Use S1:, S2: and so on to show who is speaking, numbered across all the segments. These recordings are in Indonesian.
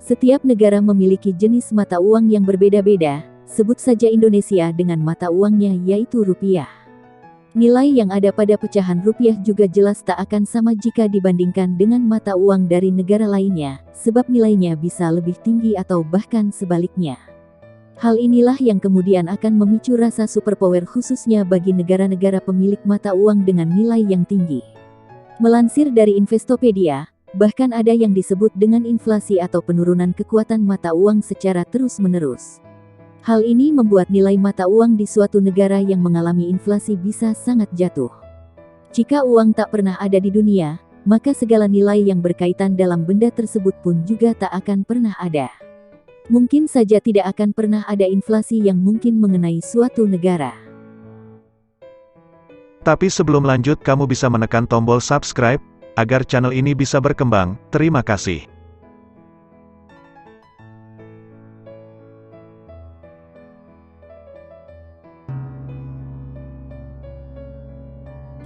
S1: Setiap negara memiliki jenis mata uang yang berbeda-beda, sebut saja Indonesia dengan mata uangnya yaitu rupiah. Nilai yang ada pada pecahan rupiah juga jelas tak akan sama jika dibandingkan dengan mata uang dari negara lainnya, sebab nilainya bisa lebih tinggi atau bahkan sebaliknya. Hal inilah yang kemudian akan memicu rasa superpower khususnya bagi negara-negara pemilik mata uang dengan nilai yang tinggi. Melansir dari Investopedia, bahkan ada yang disebut dengan inflasi atau penurunan kekuatan mata uang secara terus-menerus. Hal ini membuat nilai mata uang di suatu negara yang mengalami inflasi bisa sangat jatuh. Jika uang tak pernah ada di dunia, maka segala nilai yang berkaitan dalam benda tersebut pun juga tak akan pernah ada. Mungkin saja tidak akan pernah ada inflasi yang mungkin mengenai suatu negara.
S2: Tapi sebelum lanjut, kamu bisa menekan tombol subscribe agar channel ini bisa berkembang. Terima kasih.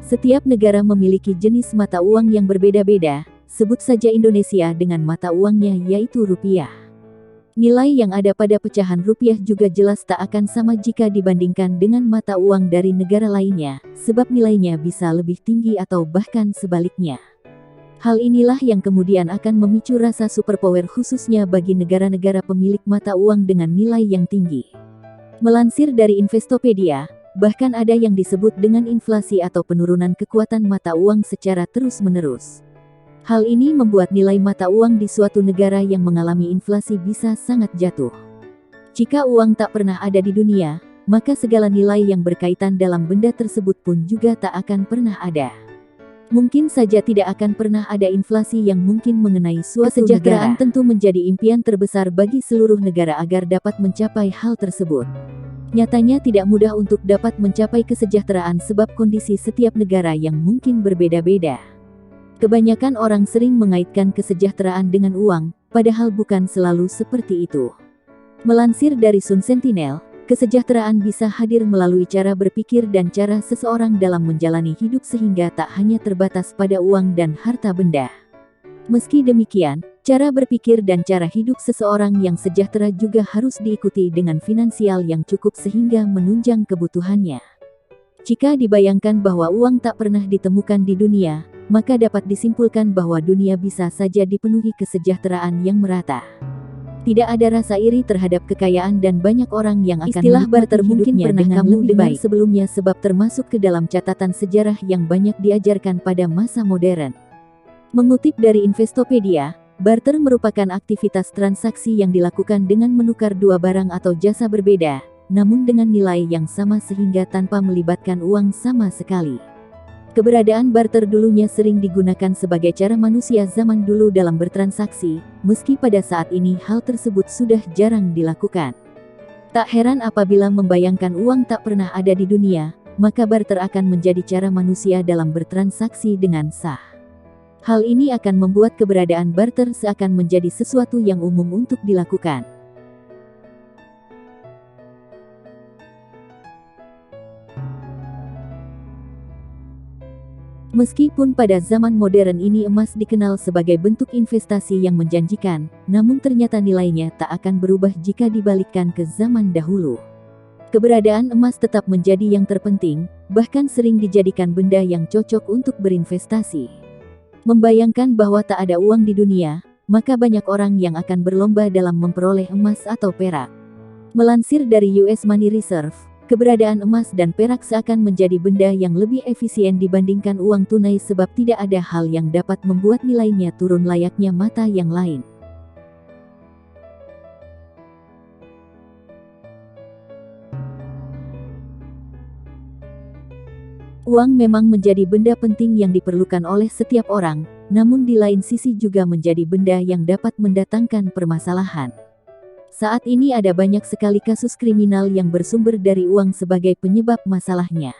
S1: Setiap negara memiliki jenis mata uang yang berbeda-beda, sebut saja Indonesia dengan mata uangnya yaitu rupiah. Nilai yang ada pada pecahan rupiah juga jelas tak akan sama jika dibandingkan dengan mata uang dari negara lainnya, sebab nilainya bisa lebih tinggi atau bahkan sebaliknya. Hal inilah yang kemudian akan memicu rasa superpower khususnya bagi negara-negara pemilik mata uang dengan nilai yang tinggi. Melansir dari Investopedia, bahkan ada yang disebut dengan inflasi atau penurunan kekuatan mata uang secara terus-menerus. Hal ini membuat nilai mata uang di suatu negara yang mengalami inflasi bisa sangat jatuh. Jika uang tak pernah ada di dunia, maka segala nilai yang berkaitan dalam benda tersebut pun juga tak akan pernah ada. Mungkin saja tidak akan pernah ada inflasi yang mungkin mengenai suatu negara. Kesejahteraan tentu menjadi impian terbesar bagi seluruh negara agar dapat mencapai hal tersebut. Nyatanya tidak mudah untuk dapat mencapai kesejahteraan sebab kondisi setiap negara yang mungkin berbeda-beda. Kebanyakan orang sering mengaitkan kesejahteraan dengan uang, padahal bukan selalu seperti itu. Melansir dari Sun Sentinel, kesejahteraan bisa hadir melalui cara berpikir dan cara seseorang dalam menjalani hidup sehingga tak hanya terbatas pada uang dan harta benda. Meski demikian, cara berpikir dan cara hidup seseorang yang sejahtera juga harus diikuti dengan finansial yang cukup sehingga menunjang kebutuhannya. Jika dibayangkan bahwa uang tak pernah ditemukan di dunia, maka dapat disimpulkan bahwa dunia bisa saja dipenuhi kesejahteraan yang merata. Tidak ada rasa iri terhadap kekayaan dan banyak orang yang akan Istilah barter mungkin pernah kamu dengar sebelumnya sebab termasuk ke dalam catatan sejarah yang banyak diajarkan pada masa modern. Mengutip dari Investopedia, barter merupakan aktivitas transaksi yang dilakukan dengan menukar dua barang atau jasa berbeda, namun dengan nilai yang sama sehingga tanpa melibatkan uang sama sekali. Keberadaan barter dulunya sering digunakan sebagai cara manusia zaman dulu dalam bertransaksi, meski pada saat ini hal tersebut sudah jarang dilakukan. Tak heran apabila membayangkan uang tak pernah ada di dunia, maka barter akan menjadi cara manusia dalam bertransaksi dengan sah. Hal ini akan membuat keberadaan barter seakan menjadi sesuatu yang umum untuk dilakukan. Meskipun pada zaman modern ini emas dikenal sebagai bentuk investasi yang menjanjikan, namun ternyata nilainya tak akan berubah jika dibalikkan ke zaman dahulu. Keberadaan emas tetap menjadi yang terpenting, bahkan sering dijadikan benda yang cocok untuk berinvestasi. Membayangkan bahwa tak ada uang di dunia, maka banyak orang yang akan berlomba dalam memperoleh emas atau perak. Melansir dari US Money Reserve, keberadaan emas dan perak seakan menjadi benda yang lebih efisien dibandingkan uang tunai sebab tidak ada hal yang dapat membuat nilainya turun layaknya mata yang lain. Uang memang menjadi benda penting yang diperlukan oleh setiap orang, namun di lain sisi juga menjadi benda yang dapat mendatangkan permasalahan. Saat ini ada banyak sekali kasus kriminal yang bersumber dari uang sebagai penyebab masalahnya.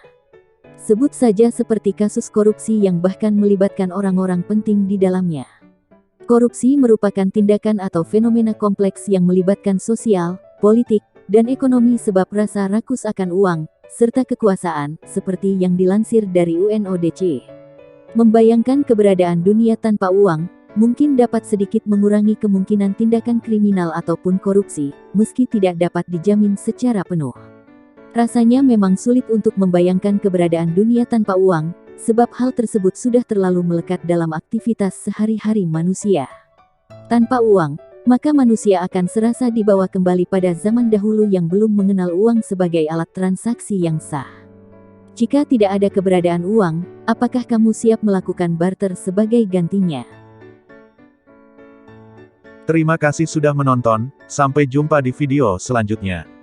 S1: Sebut saja seperti kasus korupsi yang bahkan melibatkan orang-orang penting di dalamnya. Korupsi merupakan tindakan atau fenomena kompleks yang melibatkan sosial, politik, dan ekonomi sebab rasa rakus akan uang, serta kekuasaan, seperti yang dilansir dari UNODC. Membayangkan keberadaan dunia tanpa uang, mungkin dapat sedikit mengurangi kemungkinan tindakan kriminal ataupun korupsi, meski tidak dapat dijamin secara penuh. Rasanya memang sulit untuk membayangkan keberadaan dunia tanpa uang, sebab hal tersebut sudah terlalu melekat dalam aktivitas sehari-hari manusia. Tanpa uang, maka manusia akan serasa dibawa kembali pada zaman dahulu yang belum mengenal uang sebagai alat transaksi yang sah. Jika tidak ada keberadaan uang, apakah kamu siap melakukan barter sebagai gantinya?
S2: Terima kasih sudah menonton, sampai jumpa di video selanjutnya.